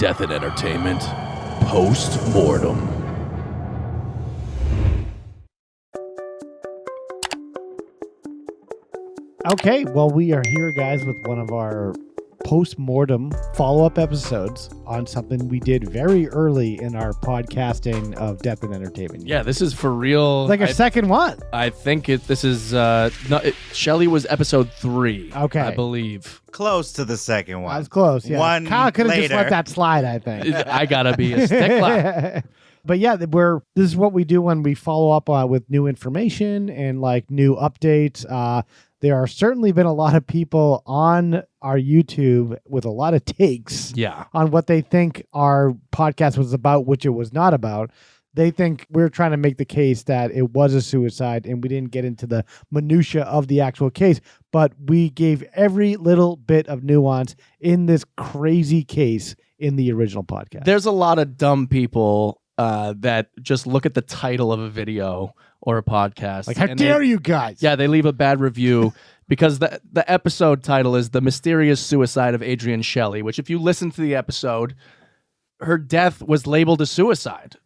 Death and Entertainment POSTMORTEM. Okay, well, we are here, guys, with one of our post-mortem follow-up episodes on something we did very early in our podcasting of Death and Entertainment. Yeah, this is for real. It's like our second one. I think this is, Shelly was episode 3. Okay. I believe. Close to the second one. I was close, yeah. One Kyle could have just later. let that slide, I think. I gotta be a stickler. But yeah, this is what we do when we follow up with new information and like new updates. There are certainly been a lot of people on our YouTube with a lot of takes on what they think our podcast was about, which it was not about. They think we're trying to make the case that it was a suicide and we didn't get into the minutia of the actual case, but we gave every little bit of nuance in this crazy case in the original podcast. There's a lot of dumb people that just look at the title of a video or a podcast. Like, how dare you guys? Yeah, they leave a bad review because the episode title is The Mysterious Suicide of Adrienne Shelly, which if you listen to the episode, her death was labeled a suicide.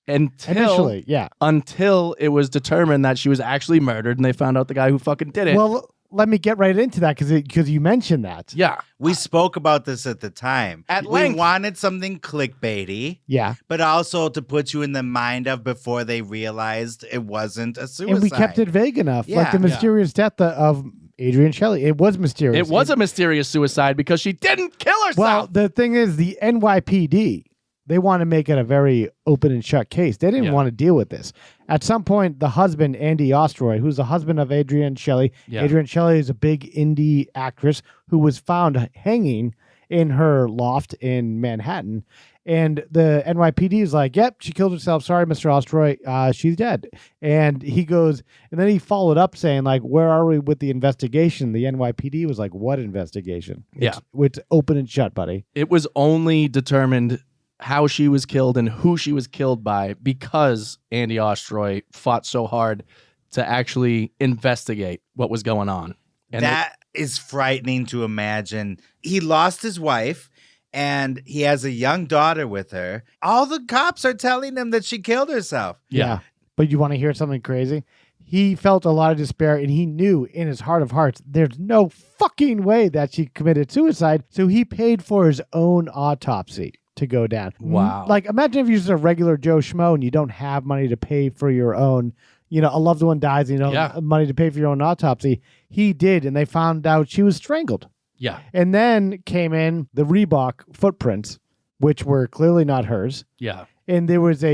Initially, until it was determined that she was actually murdered and they found out the guy who fucking did it. Well, let me get right into that because you mentioned that. Yeah. We spoke about this at the time. At length. We wanted something clickbaity. Yeah. But also to put you in the mind of before they realized it wasn't a suicide. And we kept it vague enough. Yeah. Like the mysterious death of Adrienne Shelly. It was mysterious. It was a mysterious suicide because she didn't kill herself. Well, the thing is, the NYPD, they want to make it a very open and shut case. They didn't want to deal with this. At some point, the husband, Andy Ostroy, who's the husband of Adrienne Shelly. Yeah. Adrienne Shelly is a big indie actress who was found hanging in her loft in Manhattan. And the NYPD is like, yep, she killed herself. Sorry, Mr. Ostroy. She's dead. And he goes, and then he followed up saying, like, where are we with the investigation? The NYPD was like, what investigation? It's open and shut, buddy. It was only determined how she was killed and who she was killed by because Andy Ostroy fought so hard to actually investigate what was going on. And that is frightening to imagine. He lost his wife and he has a young daughter with her. All the cops are telling him that she killed herself. Yeah. But you want to hear something crazy? He felt a lot of despair and he knew in his heart of hearts, there's no fucking way that she committed suicide. So he paid for his own autopsy to go down. Wow. Like, imagine if you're just a regular Joe Schmo and you don't have money to pay for your own, a loved one dies and you don't have money to pay for your own autopsy. He did, and they found out she was strangled. Yeah. And then came in the Reebok footprints, which were clearly not hers. Yeah. And there was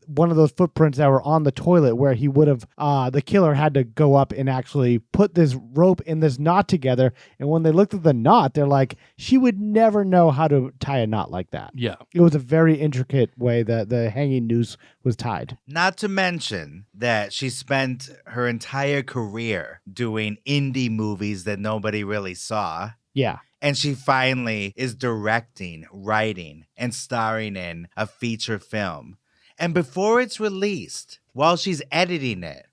one of those footprints that were on the toilet where he would have, the killer had to go up and actually put this rope in this knot together. And when they looked at the knot, they're like, she would never know how to tie a knot like that. Yeah. It was a very intricate way that the hanging noose was tied. Not to mention that she spent her entire career doing indie movies that nobody really saw. Yeah. And she finally is directing, writing, and starring in a feature film. And before it's released, while she's editing it,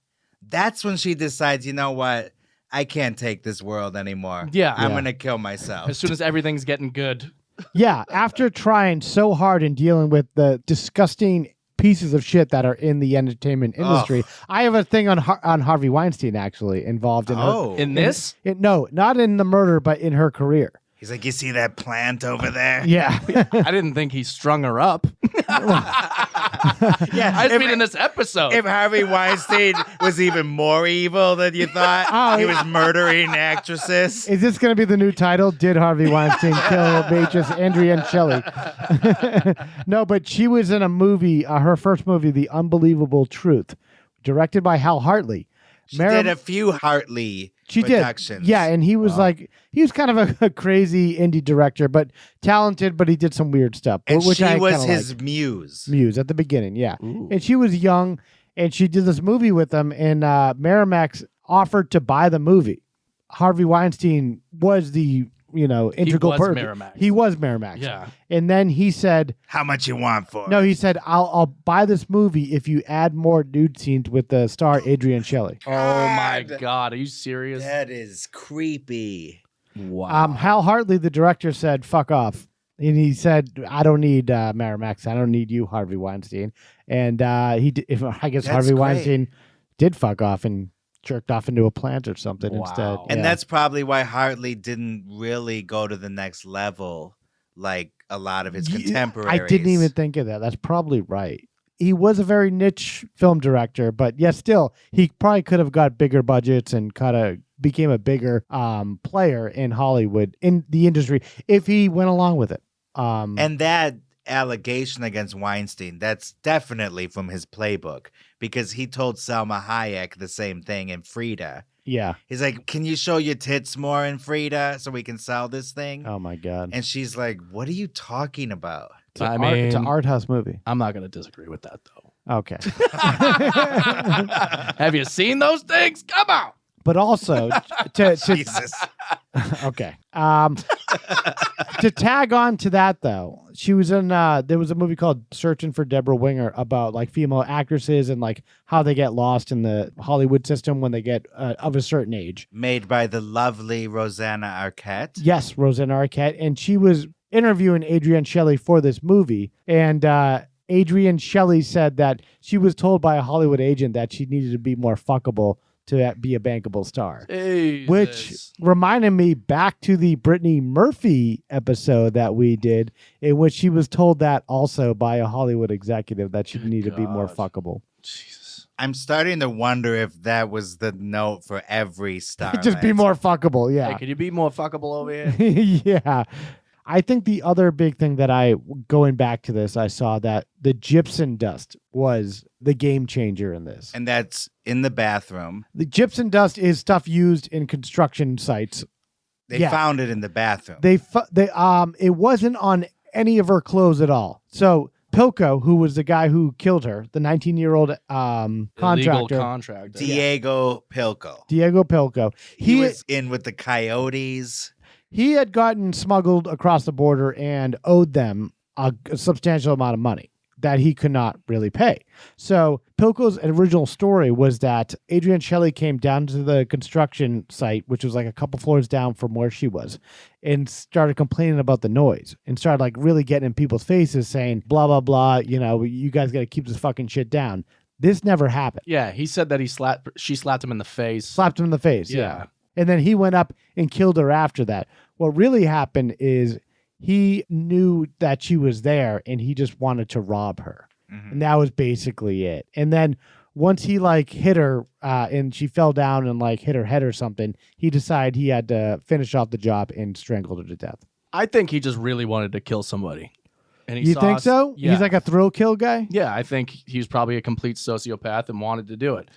that's when she decides, you know what? I can't take this world anymore. Yeah. I'm going to kill myself. As soon as everything's getting good. Yeah. After trying so hard and dealing with the disgusting pieces of shit that are in the entertainment industry. I have a thing on Harvey Weinstein actually involved in her. In this? No, not in the murder, but in her career. He's like, you see that plant over there? Yeah. I didn't think he strung her up. Yeah, I just mean in this episode. If Harvey Weinstein was even more evil than you thought, he was murdering actresses. Is this going to be the new title? Did Harvey Weinstein kill Waitress Adrienne Shelly? No, but she was in a movie, her first movie, The Unbelievable Truth, directed by Hal Hartley. She did a few Hartley productions. Did. Yeah, and he was he was kind of a crazy indie director, but talented, but he did some weird stuff. And which she I was his liked. muse. Muse at the beginning, yeah. Ooh. And she was young, and she did this movie with him, and Miramax offered to buy the movie. Harvey Weinstein was the integral person. Miramax. He was Miramax. Yeah. And then he said, how much you want for it? No, he said, I'll buy this movie if you add more nude scenes with the star Adrienne Shelly. Oh my God. Are you serious? That is creepy. Wow. Hal Hartley, the director, said, fuck off. And he said, "I don't need Miramax. I don't need you, Harvey Weinstein." And I guess That's Harvey great. Weinstein did fuck off and jerked off into a plant or something Wow. instead. And Yeah. that's probably why Hartley didn't really go to the next level like a lot of his contemporaries. I didn't even think of that. That's probably right. He was a very niche film director, but yeah, still, he probably could have got bigger budgets and kind of became a bigger player in Hollywood, in the industry, if he went along with it. And that allegation against Weinstein, that's definitely from his playbook, because he told Salma Hayek the same thing in Frida. Yeah. He's like, "Can you show your tits more in Frida so we can sell this thing?" Oh my God. And she's like, "What are you talking about?" It's an art house movie. I'm not going to disagree with that, though. Okay. Have you seen those things? Come on. But also to Jesus. okay. To tag on to that though, she was in there was a movie called Searching for Deborah Winger about like female actresses and like how they get lost in the Hollywood system when they get of a certain age. Made by the lovely Rosanna Arquette. Yes, Rosanna Arquette, and she was interviewing Adrienne Shelly for this movie, and Adrienne Shelly said that she was told by a Hollywood agent that she needed to be more fuckable to be a bankable star. Jesus. Which reminded me back to the Brittany Murphy episode that we did, in which she was told that also by a Hollywood executive that she needed to be more fuckable. Jesus. I'm starting to wonder if that was the note for every star. Just be more fuckable, Hey, yeah. could you be more fuckable over here? Yeah. I think the other big thing that going back to this, I saw that the gypsum dust was the game changer in this. And that's in the bathroom. The gypsum dust is stuff used in construction sites. They Yeah. found it in the bathroom. It wasn't on any of her clothes at all. So Pillco, who was the guy who killed her, the 19-year-old Illegal contractor, contractor. Diego Pillco. Diego Pillco, He was in with the coyotes. he had gotten smuggled across the border and owed them a substantial amount of money that he could not really pay. So Pillco's original story was that Adrienne Shelly came down to the construction site, which was like a couple floors down from where she was, and started complaining about the noise and started like really getting in people's faces saying, blah, blah, blah, you guys got to keep this fucking shit down. This never happened. Yeah, he said that she slapped him in the face. Slapped him in the face. Yeah. And then he went up and killed her after that. What really happened is he knew that she was there and he just wanted to rob her. Mhm. And that was basically it. And then once he like hit her and she fell down and like hit her head or something, he decided he had to finish off the job and strangled her to death. I think he just really wanted to kill somebody. And he You saw think us- so? Yeah. He's like a thrill kill guy? Yeah, I think he was probably a complete sociopath and wanted to do it.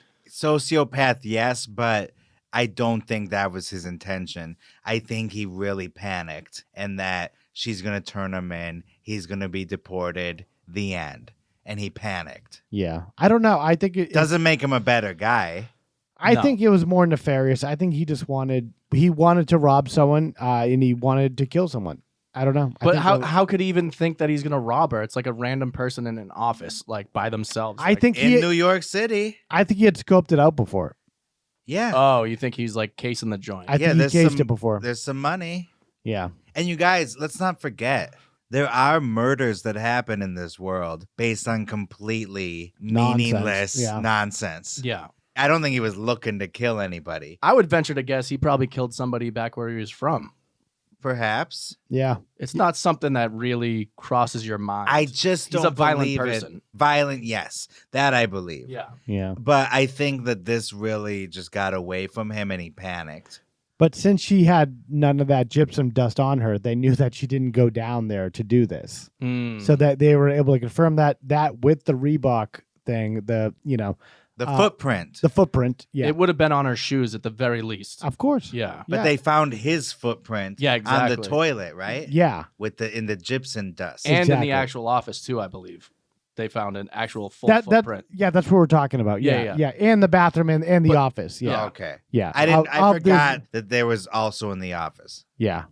Sociopath, yes, but I don't think that was his intention. I think he really panicked and that she's going to turn him in. He's going to be deported. The end. And he panicked. Yeah. I don't know. I think it Doesn't make him a better guy. I No. think it was more nefarious. I think he just wanted to rob someone and he wanted to kill someone. I don't know. I But think how, that- how could he even think that he's going to rob her? It's like a random person in an office, like by themselves. I Like, think In he New York City. I think he had scoped it out before. Yeah. Oh, you think he's like casing the joint? I Yeah, think he there's cased some- it before. There's some money. Yeah. And you guys, let's not forget, there are murders that happen in this world based on completely Nonsense. meaningless Yeah. nonsense. Yeah. I don't think he was looking to kill anybody. I would venture to guess he probably killed somebody back where he was from. Perhaps. Yeah. It's not something that really crosses your mind. I just He's don't a violent believe person. it. Violent, yes. That I believe. Yeah. Yeah. But I think that this really just got away from him and he panicked. But since she had none of that gypsum dust on her, they knew that she didn't go down there to do this. Mm. So that they were able to confirm that with the Reebok thing, The Uh, footprint. the footprint. Yeah. It would have been on her shoes at the very least. Of course. Yeah. But they found his footprint Yeah, on exactly. the toilet, right? Yeah. In the gypsum dust. And in Exactly. the actual office too, I believe. They found an actual full That footprint. yeah, that's what we're talking about. Yeah, Yeah. And the bathroom and the But- office. Yeah. Oh, okay. Yeah. I Of this- forgot that there was also in the office. Yeah.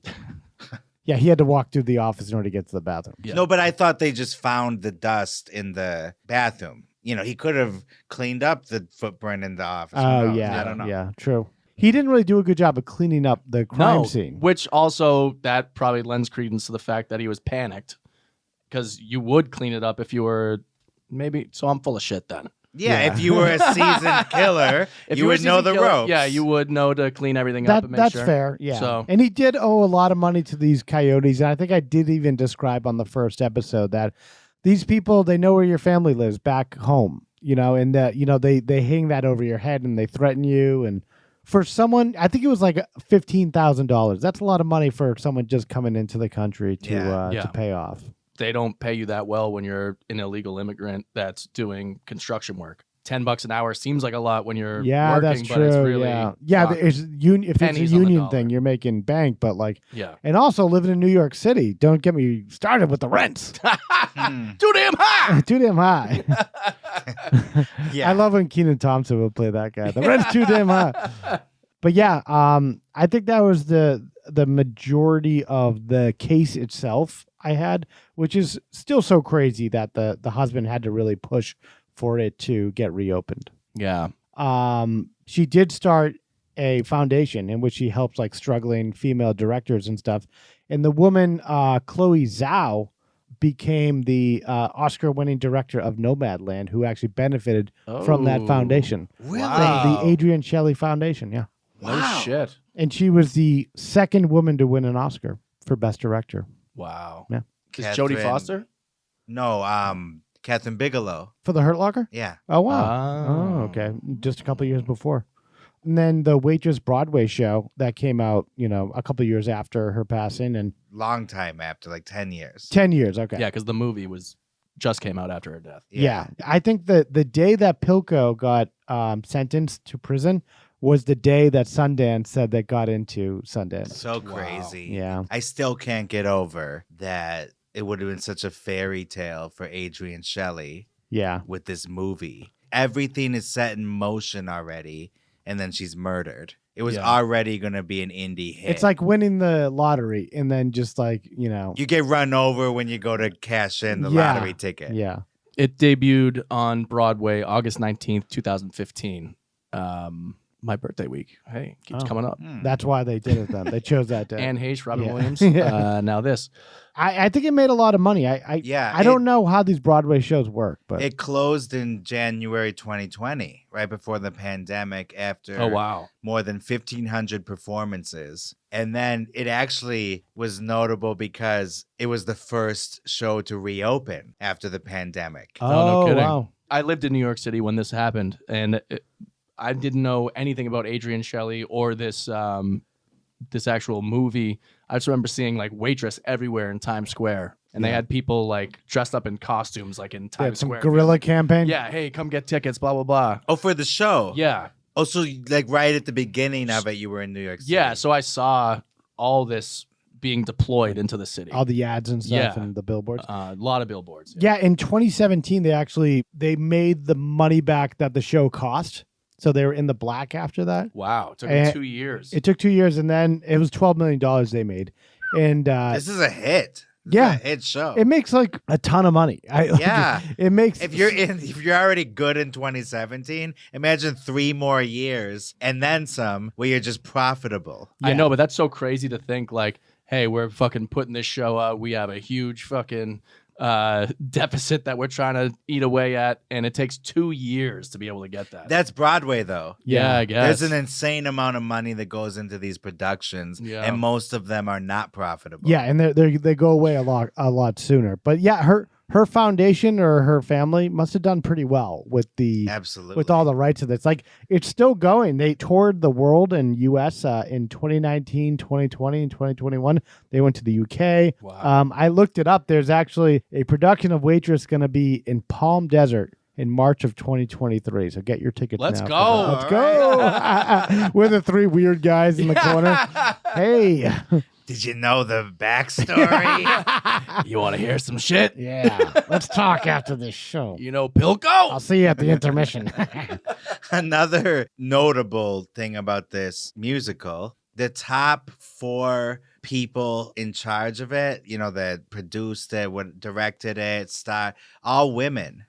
Yeah, he had to walk through the office in order to get to the bathroom. Yeah. No, but I thought they just found the dust in the bathroom. He could have cleaned up the footprint in the office. Who Oh knows? yeah. I don't know. Yeah, true. he didn't really do a good job of cleaning up the crime scene. Which also, that probably lends credence to the fact that he was panicked. Because you would clean it up if you were maybe. So I'm full of shit then. Yeah, if you were a seasoned killer, If you would know the ropes. Yeah, you would know to clean everything up and make That's sure. fair, yeah. So- And he did owe a lot of money to these coyotes. And I think I did even describe on the first episode that these people, they know where your family lives back home, and that, they hang that over your head and they threaten you. And for someone, I think it was like $15,000. That's a lot of money for someone just coming into the country to pay off. They don't pay you that well when you're an illegal immigrant that's doing construction work. $10 an hour seems like a lot when you're working, that's but true. it's really if it's a pennies on the union dollar. thing, you're making bank. But yeah. and also living in New York City, don't get me started with the rents. Too damn high. Too damn high. Yeah. I love when Kenan Thompson will play that guy. The rent's too damn high. But yeah, I think that was the majority of the case itself I had, which is still so crazy that the husband had to really push for it to get reopened. Yeah. She did start a foundation in which she helps like struggling female directors and stuff. And the woman, Chloe Zhao, became the Oscar-winning director of Nomadland, who actually benefited from that Oh. foundation. Really? Wow. The Adrienne Shelly Foundation, yeah. No shit. And she was the second woman to win an Oscar for Best Director. Wow. Yeah. Is Jodie Catherine- Foster? No, Catherine Bigelow. For The Hurt Locker? Yeah. Oh, wow. Ah. Oh, okay. Just a couple years before. And then the Waitress Broadway show that came out, a couple years after her passing, and Long time after, like 10 years. 10 years. Okay. Yeah, because the movie just came out after her death. Yeah. I think that the day that Pillco got sentenced to prison was the day that Sundance said they got into Sundance. So Wow. crazy. Yeah. I still can't get over that it would have been such a fairy tale for Adrienne Shelly Yeah. with this movie. Everything is set in motion already, and then she's murdered. It was Yeah. already going to be an indie hit. It's like winning the lottery and then just like, you get run over when you go to cash in the Yeah. lottery ticket. yeah. It debuted on Broadway August 19th, 2015. My birthday week. Hey, keeps Oh. coming up. That's why they did it then. They chose that day. Anne Heche, Robin Yeah. Williams. Yeah. Now this. I think it made a lot of money. I don't know how these Broadway shows work, but It closed in January 2020, right before the pandemic, after Oh, wow. more than 1,500 performances. And then it actually was notable because it was the first show to reopen after the pandemic. no kidding. Wow. I lived in New York City when this happened, and I didn't know anything about Adrienne Shelly or this this actual movie. I just remember seeing like Waitress everywhere in Times Square, and they had people like dressed up in costumes, like in They had Times some Square. guerrilla campaign. Yeah, hey, come get tickets, blah blah blah. Oh, for the show? Yeah, Oh, so like right at the beginning of it, you were in New York City. yeah. So I saw all this being deployed into the city. All the ads and stuff Yeah. and the billboards. A lot of billboards. Yeah, in 2017, they made the money back that the show cost. So they were in the black after that. Wow, it took And 2 years. It took 2 years, and then it was $12 million they made. And This is a hit. This Yeah. is a hit show. it makes like a ton of money. Yeah. It makes if you're already good in 2017, imagine 3 more years and then some where you're just profitable. I know, but that's so crazy to think like, hey, we're fucking putting this show out. We have a huge fucking deficit that we're trying to eat away at, and it takes 2 years to be able to get that. That's Broadway, though. yeah, I guess. There's an insane amount of money that goes into these productions, Yeah. and most of them are not profitable. Yeah, and they go away a lot sooner. But yeah, her foundation or her family must have done pretty well with Absolutely. with all the rights of this. Like, it's still going. They toured the world in U.S. In 2019, 2020, and 2021. They went to the U.K. Wow. I looked it up. There's actually a production of Waitress going to be in Palm Desert in March of 2023. So get your tickets Let's now. go. Let's go. We're the 3 weird guys in the corner. Hey. Did you know the backstory? You want to hear some shit? Yeah. Let's talk after this show. You know Pillco? I'll see you at the intermission. Another notable thing about this musical, the top 4 people in charge of it, that produced it, directed it, all women.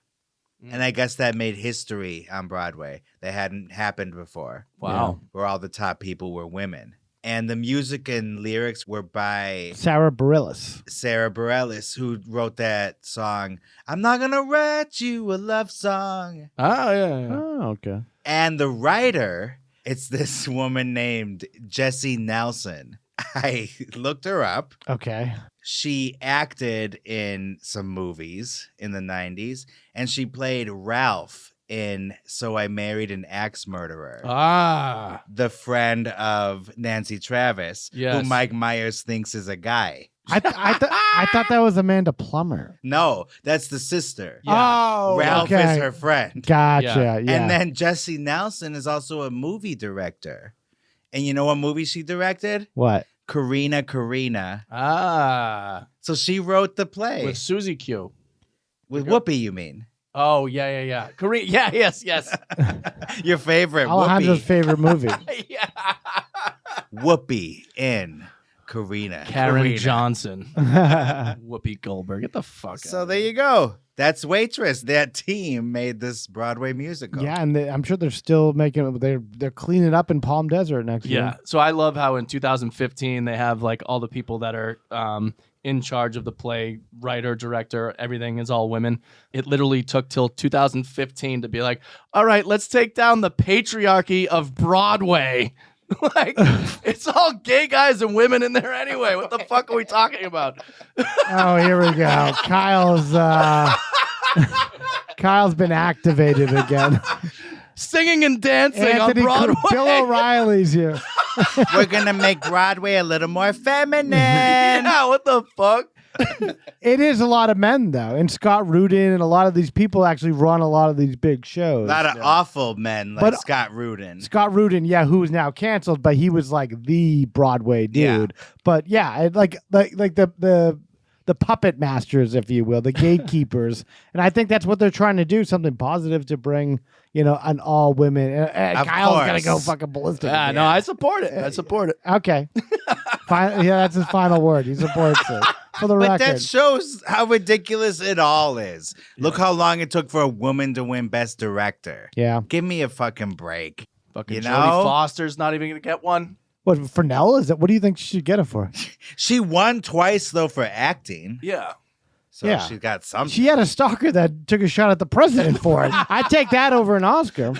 And I guess that made history on Broadway. That hadn't happened before. Wow. Where all the top people were women. And the music and lyrics were by Sarah Bareilles. Sarah Bareilles, who wrote that song, I'm Not Gonna Write You a Love Song. Oh, yeah. Oh, okay. And the writer, it's this woman named Jessie Nelson. I looked her up. Okay. She acted in some movies in the 90s, and she played Ralph in So I Married an Axe Murderer, Ah. the friend of Nancy Travis, Yes. who Mike Myers thinks is a guy. I thought that was Amanda Plummer. No, that's the sister. Yeah. Oh, Ralph okay. is her friend. Gotcha. Yeah. And then Jessie Nelson is also a movie director. And you know what movie she directed? What? Karina. Ah. So she wrote the play. With Susie Q. With Whoopi, you mean? Oh, yeah. Korean. Yeah, yes. Your favorite Alejandro's Whoopi. favorite movie. Yeah. Whoopi in Karina. Karen Johnson. Whoopi Goldberg. Get the fuck So out. there you go. That's Waitress. That team made this Broadway musical. Yeah, and I'm sure they're still making they're cleaning up in Palm Desert next year. Yeah. So I love how in 2015 they have like all the people that are in charge of the play, writer, director, everything is all women. It literally took till 2015 to be like, all right, let's take down the patriarchy of Broadway. Like, it's all gay guys and women in there anyway. What the fuck are we talking about? Oh, here we go. Kyle's been activated again. Singing and dancing Anthony on Broadway. Bill O'Reilly's here. We're going to make Broadway a little more feminine. Yeah, what the fuck? It is a lot of men, though. And Scott Rudin and a lot of these people actually run a lot of these big shows. A lot of awful men like But- Scott Rudin. Scott Rudin, yeah, who's now canceled, but he was like the Broadway dude. But yeah, like the puppet masters, if you will, the gatekeepers. And I think that's what they're trying to do, something positive to bring, an all women. And Of Kyle's gonna course. go fucking ballistic. Yeah, no, I support it. Okay. That's his final word. He supports it. For the But record. that shows how ridiculous it all is. Look how long it took for a woman to win Best Director. Yeah. Give me a fucking break. Fucking You Jodie know? Foster's not even going to get one. What, Fresnel? What do you think she should get it for? She won twice, though, for acting. Yeah. So Yeah. she got something. She had a stalker that took a shot at the president for it. I'd take that over an Oscar.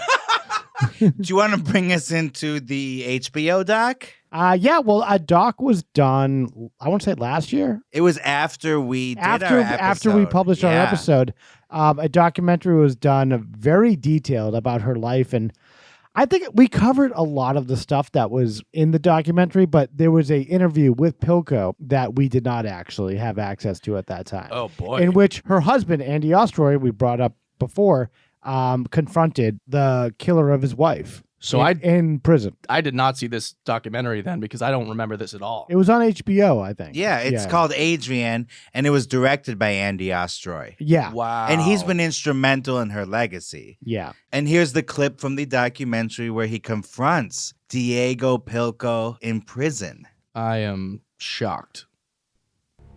Do you want to bring us into the HBO doc? Yeah, well, a doc was done, I want to say last year. It was after we did our episode. After we published our Yeah. episode, a documentary was done very detailed about her life. And I think we covered a lot of the stuff that was in the documentary, but there was a interview with Pillco that we did not actually have access to at that time. Oh, boy. In which her husband, Andy Ostroy, we brought up before, confronted the killer of his wife. So in prison. I did not see this documentary then because I don't remember this at all. It was on HBO, I think. Yeah, it's called Adrienne, and it was directed by Andy Ostroy. Yeah. Wow. And he's been instrumental in her legacy. Yeah. And here's the clip from the documentary where he confronts Diego Pillco in prison. I am shocked.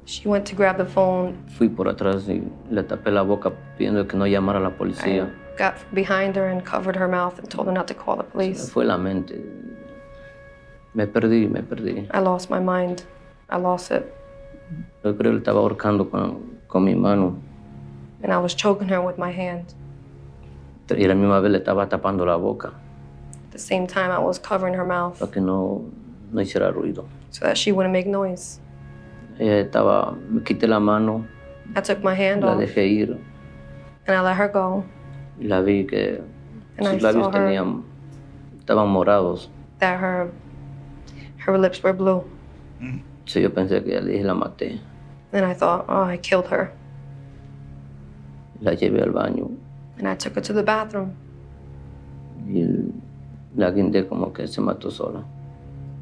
She went to grab the phone. Fui por atrás y le tapé la boca pidiendo que no llamara a la policía. I got behind her and covered her mouth and told her not to call the Se me police. fue la mente. Me perdí. I lost my mind. I lost it. Yo creo que le estaba ahorcando con mi mano. And I was choking her with my hand. Y a la misma vez le estaba tapando la boca At the same time, I was covering her mouth para que no hiciera ruido. so that she wouldn't make noise. Me quité la mano, I took my hand la off dejé ir and I let her go. y la vi que And I sus labios saw her. estaban morados. That her lips were blue. So yo pensé que ya le dije la maté. And I thought, oh, I killed her. La llevé al baño And I took her to the bathroom. y la guindé como que se mató sola.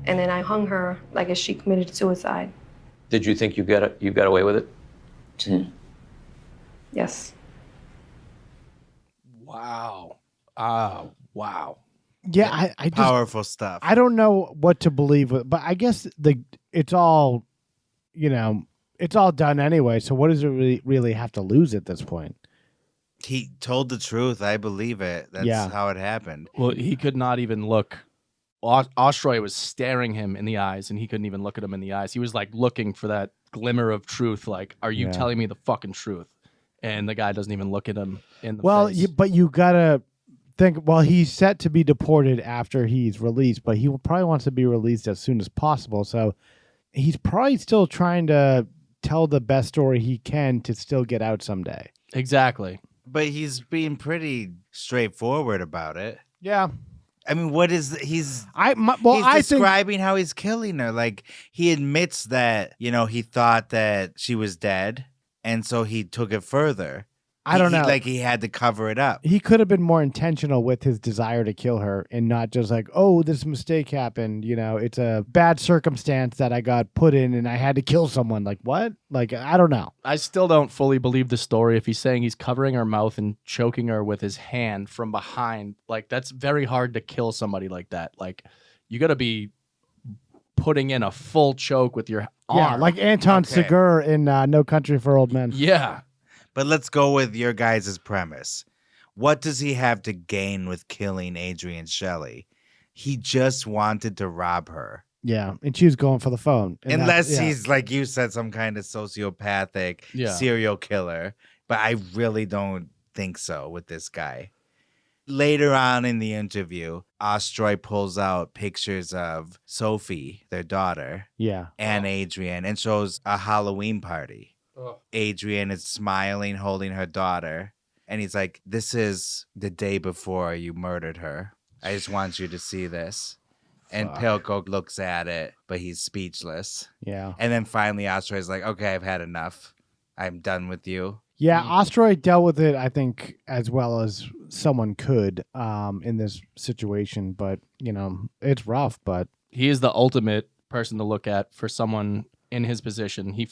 And then I hung her like as she committed suicide. Did you think you got away with it? Sí. Yes. Wow. Wow. Yeah, I just Powerful stuff. I don't know what to believe, but I guess it's all, it's all done anyway. So what does it really have to lose at this point? He told the truth. I believe it. That's how it happened. Well, he could not even look. Ostroy was staring him in the eyes, and he couldn't even look at him in the eyes. He was like looking for that glimmer of truth. Like, are you telling me the fucking truth? And the guy doesn't even look at him in the face. But you gotta think. Well, he's set to be deported after he's released, but he probably wants to be released as soon as possible. So he's probably still trying to tell the best story he can to still get out someday. Exactly. But he's being pretty straightforward about it. Yeah. I mean, what is he's describing how he's killing her. Like, he admits that, he thought that she was dead, and so he took it further. I don't know. Like, he had to cover it up. He could have been more intentional with his desire to kill her and not just like, oh, this mistake happened. It's a bad circumstance that I got put in and I had to kill someone. Like, what? Like, I don't know. I still don't fully believe the story if he's saying he's covering her mouth and choking her with his hand from behind. Like, that's very hard to kill somebody like that. Like, you got to be putting in a full choke with your arm. Yeah, like Anton Segura in No Country for Old Men. Yeah. But let's go with your guys' premise. What does he have to gain with killing Adrienne Shelly? He just wanted to rob her. Yeah, and she was going for the phone. Unless he's, like you said, some kind of sociopathic serial killer. But I really don't think so with this guy. Later on in the interview, Ostroy pulls out pictures of Sophie, their daughter, and Adrienne, and shows a Halloween party. Adrienne is smiling, holding her daughter. And he's like, this is the day before you murdered her. I just want you to see this. And Pillco looks at it, but he's speechless. Yeah. And then finally Ostroy's like, okay, I've had enough. I'm done with you. Yeah, Ostroy dealt with it, I think, as well as someone could in this situation. But, it's rough, but... He is the ultimate person to look at for someone in his position. He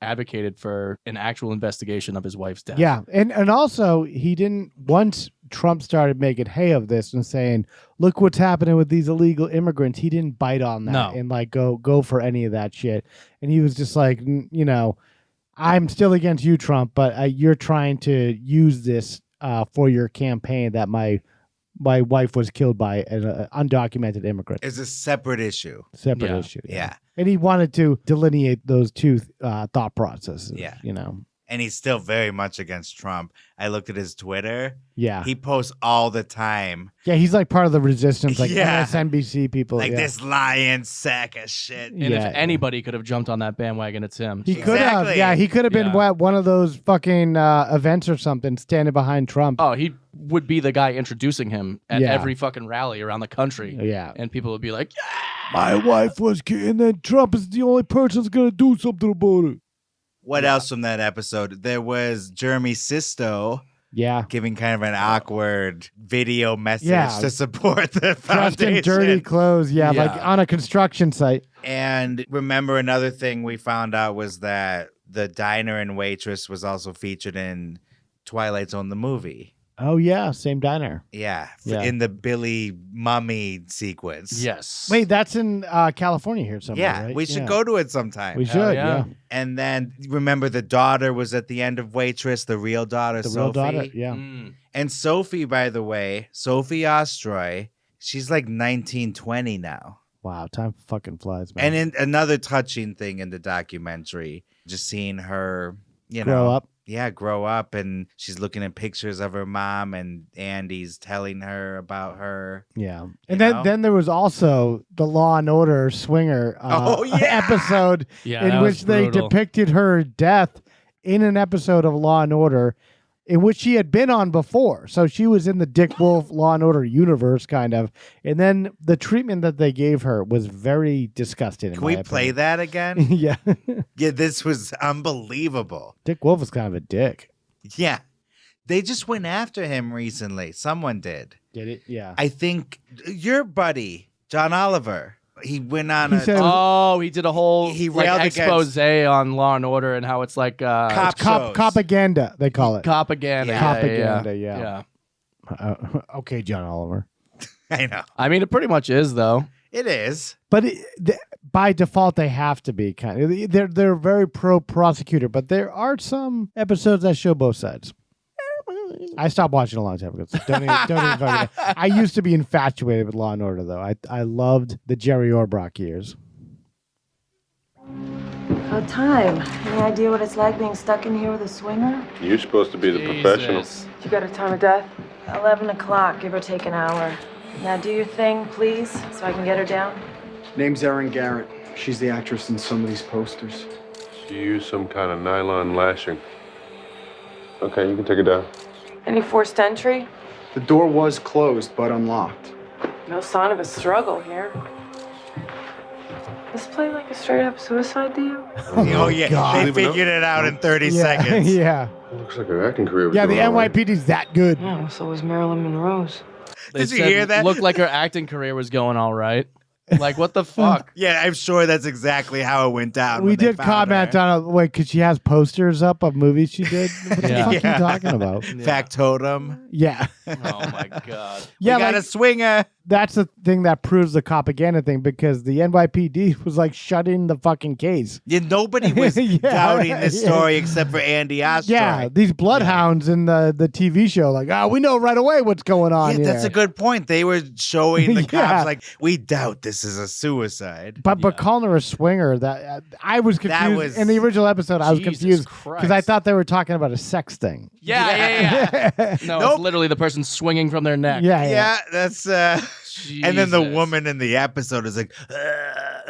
advocated for an actual investigation of his wife's death. Yeah, and also he didn't, once Trump started making hay of this and saying, look what's happening with these illegal immigrants, he didn't bite on that and like go for any of that shit. And he was just like, I'm still against you, Trump, but you're trying to use this for your campaign that my wife was killed by an undocumented immigrant. It's a separate issue. Yeah. And he wanted to delineate those two thought processes. Yeah. And he's still very much against Trump. I looked at his Twitter. Yeah. He posts all the time. Yeah, he's like part of the resistance, like MSNBC people. Like this lying sack of shit. And if anybody could have jumped on that bandwagon, it's him. He could have. Yeah, he could have been one of those fucking events or something, standing behind Trump. Oh, he would be the guy introducing him at every fucking rally around the country. Yeah. And people would be like, my wife was killed, and then Trump is the only person that's going to do something about it. What else from that episode? There was Jeremy Sisto. Yeah. Giving kind of an awkward video message to support the foundation. Dressed in dirty clothes. Yeah, like on a construction site. And remember, another thing we found out was that the diner and waitress was also featured in Twilight Zone, the movie. Oh, yeah. Same diner. Yeah. In the Billy Mummy sequence. Yes. Wait, that's in California here somewhere, Yeah. right? We should go to it sometime. We should, yeah. And then remember the daughter was at the end of Waitress, the real daughter, Sophie. Real daughter, yeah. And Sophie, by the way, Sophie Ostroy, she's like 19, 20 now. Wow, time fucking flies, man. And another touching thing in the documentary, just seeing her, grow up. Yeah, grow up, and she's looking at pictures of her mom, and Andy's telling her about her. Yeah, and then there was also the Law and Order swinger episode in which they depicted her death in an episode of Law and Order, in which she had been on before. So she was in the Dick Wolf Law and Order universe, kind of. And then the treatment that they gave her was very disgusting. Can we play that again? Yeah. Yeah, this was unbelievable. Dick Wolf was kind of a dick. Yeah. They just went after him recently. Someone did. Did it? Yeah. I think your buddy, John Oliver, he went on he did a whole expose on Law and Order and how it's like propaganda, they call it. Propaganda. Yeah. Okay, John Oliver. I know. I mean, it pretty much is, though. It is. But by default, they have to be kind of. They're very pro-prosecutor, but there are some episodes that show both sides. I stopped watching a long time ago. So don't even fucking. I used to be infatuated with Law and Order, though. I loved the Jerry Orbach years. About time. Any idea what it's like being stuck in here with a swinger? You're supposed to be the professional. You got a time of death? 11 o'clock, give or take an hour. Now do your thing, please, so I can get her down. Name's Erin Garrett. She's the actress in some of these posters. She used some kind of nylon lashing. Okay, you can take it down. Any forced entry? The door was closed, but unlocked. No sign of a struggle here. This play like a straight-up suicide to you? Oh, yeah. God. They figured it out in 30 Yeah, seconds. yeah. Looks like her acting career was Yeah, the going all right. NYPD's that good. Yeah, so was Marilyn Monroe's. Did you hear that? Looked like her acting career was going all right. Like, what the fuck? Yeah, I'm sure that's exactly how it went down. We when they did found comment her. on wait, because she has posters up of movies she did. What the Yeah. fuck are you talking about? Factotum. Yeah. Oh my god. Yeah, we got like, a swinger. that's the thing that proves the propaganda thing because the NYPD was like shutting the fucking case. Yeah, nobody was Yeah. doubting this Yeah. story except for Andy Ostroy. Yeah, these bloodhounds in the TV show, like, we know right away what's going on Yeah, here. that's a good point. They were showing the Yeah. cops like, we doubt this is a suicide. But calling her a swinger, that I was confused. was- in the original episode, I was Jesus confused because I Christ. thought they were talking about a sex thing. Yeah. No, Nope. it's literally the person swinging from their neck. Yeah, Yeah, that's and then the Jesus. woman in the episode is like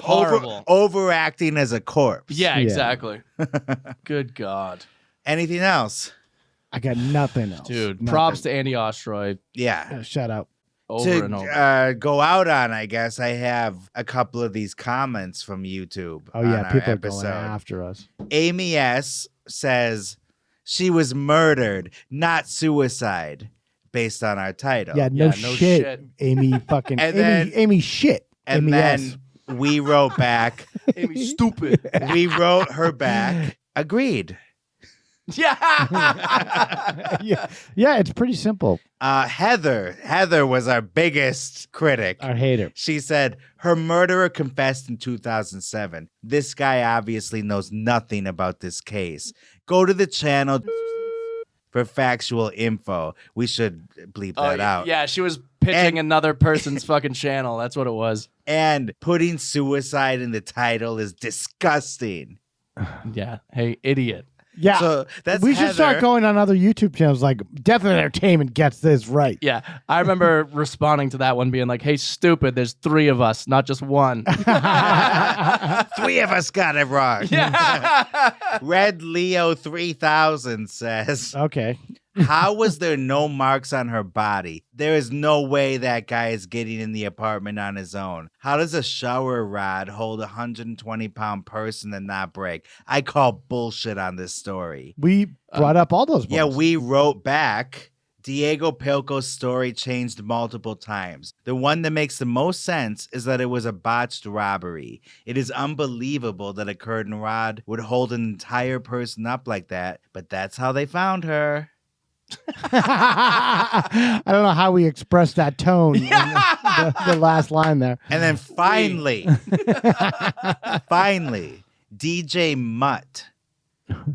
Horrible. overacting as a corpse. Yeah, Yeah. exactly. Good God. Anything else? I got nothing else. Dude, Nothing. props to Andy Ostroy Yeah. Shut up. over and over. Go out on, I guess I have a couple of these comments from YouTube. Oh, yeah, on our people are episode. going after us. Amy S says she was murdered, not suicide, based on our title. Yeah, no, no shit, shit. Amy fucking And Amy, then- Amy shit. And Amy then S. we wrote back. Amy, stupid. We wrote her back. Agreed. Yeah. yeah, it's pretty simple. Heather was our biggest critic. Our hater. She said her murderer confessed in 2007. This guy obviously knows nothing about this case. Go to the channel for factual info. We should bleep that out. Yeah, she was pitching And- another person's fucking channel. That's what it was. And putting suicide in the title is disgusting. Yeah. Hey, idiot. Yeah. So that's we should Heather. start going on other YouTube channels like Death and Entertainment gets this right. Yeah. I remember responding to that one being like, hey, stupid, there's 3 of us, not just one. 3 of us got it wrong. Yeah. Red Leo 3000 says, Okay. how was there no marks on her body? There is no way that guy is getting in the apartment on his own. How does a shower rod hold a 120-pound person and not break? I call bullshit on this story. We brought up all those Yeah, books. we wrote back. Diego Pillco's story changed multiple times. The one that makes the most sense is that it was a botched robbery. It is unbelievable that a curtain rod would hold an entire person up like that, but that's how they found her. I don't know how we expressed that tone in the last line there. And then finally, DJ Mutt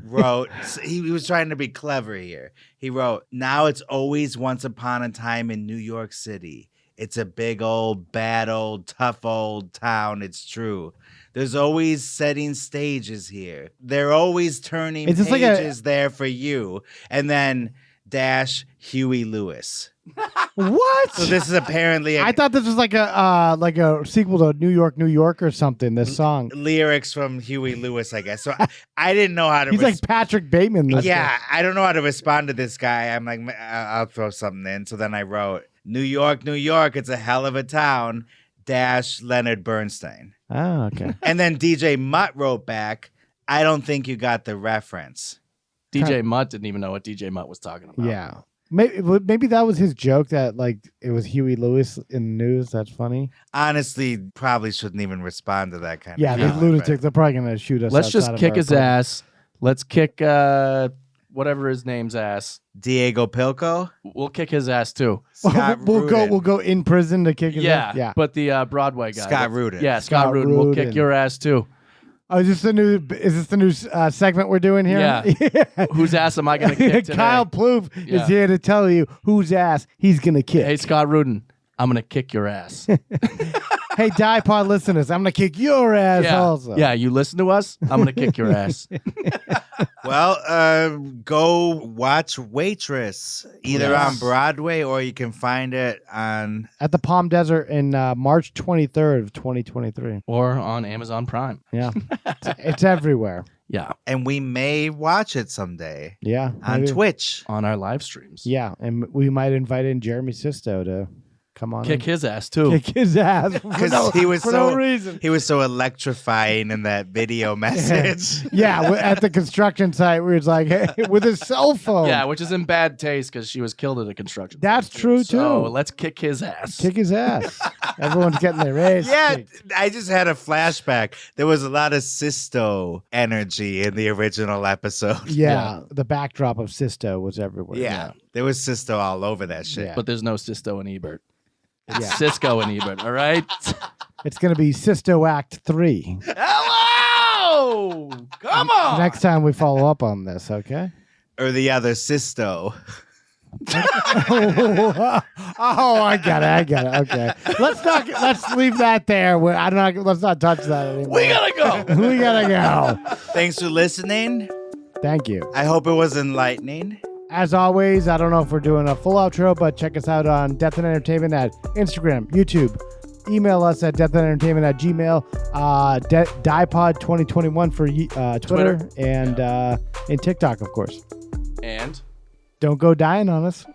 wrote, he was trying to be clever here. He wrote, now it's always once upon a time in New York City. It's a big old, bad old, tough old town. It's true. There's always setting stages here. They're always turning Is this like pages there for you. And then dash Huey Lewis. What? So this is apparently I thought this was like a sequel to New York, New York or something. This song. lyrics from Huey Lewis, I guess. So I didn't know how to. He's like Patrick Bateman. This yeah, I don't know how to respond to this guy. I'm like, I'll throw something in. So then I wrote, New York, New York. It's a hell of a town. Dash Leonard Bernstein. Oh, okay. And then DJ Mutt wrote back, I don't think you got the reference. DJ Mutt didn't even know what DJ Mutt was talking about. Yeah. Maybe that was his joke that like it was Huey Lewis in the news. That's funny. Honestly, probably shouldn't even respond to that kind Yeah, of these comment, lunatics. They're probably gonna shoot us. Let's outside just of kick our his apartment. ass. Let's kick whatever his name's ass. but Diego Pillco? We'll kick his ass too. Scott We'll Rudin. go in prison to kick his Yeah. ass. Yeah. But the Broadway guy. Scott Rudin. Yeah, Scott Scott Rudin. We'll Rudin. kick your ass too. Oh, is this the new segment we're doing here? Yeah. Whose ass am I going to kick today? Kyle Plouffe is here to tell you whose ass he's going to kick. Hey, Scott Rudin, I'm going to kick your ass. Hey, Pod listeners, I'm going to kick your ass also. Yeah, you listen to us, I'm going to kick your ass. Well, go watch Waitress either on Broadway or you can find it on at the Palm Desert in March 23rd of 2023. Or on Amazon Prime. Yeah. It's everywhere. Yeah. And we may watch it someday. Yeah. On Twitch. On our live streams. Yeah. And we might invite in Jeremy Sisto to come on. Kick his ass too. Kick his ass. Because he was no reason. He was so electrifying in that video message. Yeah, at the construction site where it's like, hey, with his cell phone. Yeah, which is in bad taste because she was killed at a construction site. That's true too. So let's kick his ass. Kick his ass. Everyone's getting their ass. Yeah, kicked. I just had a flashback. There was a lot of Sisto energy in the original episode. Yeah, the backdrop of Sisto was everywhere. Yeah, there was Sisto all over that shit. Yeah. But there's no Sisto and Ebert. It's Cisco and Ebert, all right? It's going to be Sisto Act 3. Hello! Come on! Next time we follow up on this, okay? Or the other Sisto. Oh, I got it. Okay. Let's leave that there. Let's not touch that anymore. We gotta go. We gotta go. Thanks for listening. Thank you. I hope it was enlightening. As always, I don't know if we're doing a full outro, but check us out on Death and Entertainment at Instagram, YouTube. Email us at deathandentertainment@gmail. DIEPod2021 for Twitter. And TikTok, of course. And don't go dying on us.